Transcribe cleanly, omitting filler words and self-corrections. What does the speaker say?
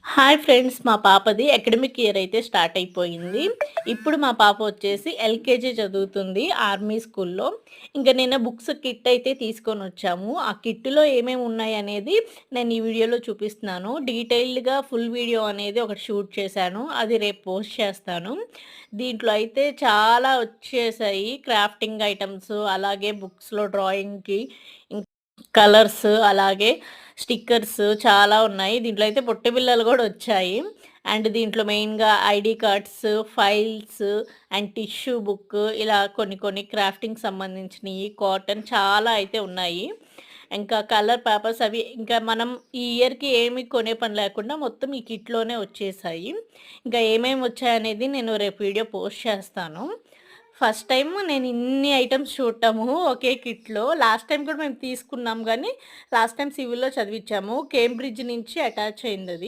Hi friends! మా పాపది academic year అయితే స్టార్ట్ అయిపోయింది. ఇప్పుడు మా పాప వచ్చేసి ఎల్‌కేజీ చదువుతుంది ఆర్మీ స్కూల్‌లో. ఇంక నిన్న బుక్స్ కిట్ అయితే తీసుకొనొచ్చాము. ఆ కిట్‌లో ఏమేమి ఉన్నాయనేది నేను ఈ వీడియోలో చూపిస్తున్నాను. డీటెయిల్డ్‌గా ఫుల్ వీడియో అనేది ఒకటి షూట్ చేశాను. అది రేపు పోస్ట్ చేస్తాను. దీంట్లో అయితే చాలా వచ్చేసాయి. క్రాఫ్టింగ్ ఐటెమ్స్, అలాగే బుక్స్‌లో డ్రాయింగ్‌కి, ఇం కలర్స్, అలాగే స్టిక్కర్స్ చాలా ఉన్నాయి. దీంట్లో అయితే పొట్టి బిళ్ళలు గూడా వచ్చాయి. అండ్ దీంట్లో మెయిన్‌గా ID cards, files and tissue book, ఇలా కొన్ని కొన్ని క్రాఫ్టింగ్‌కి సంబంధించినియి, కాటన్ చాలా అయితే ఉన్నాయి. ఇంకా కలర్ పేపర్స్ అవి ఇంకా మనం ఈ ఇయర్‌కి ఏమి కొనే పని లేకుండా మొత్తం ఈ కిట్‌లోనే వచ్చేసాయి. ఇంకా ఏమేమి వచ్చాయనేది నేను రేపు వీడియో పోస్ట్ చేస్తాను. ఫస్ట్ టైమ్ నేను ఇన్ని ఐటెమ్స్ చూడటము ఒకే కిట్‌లో. లాస్ట్ టైమ్ కూడా మేము తీసుకున్నాం గానీ, లాస్ట్ టైమ్ సివిల్‌లో చదివిచ్చాము. కేంబ్రిడ్జ్ నుంచి అటాచ్ అయిందది.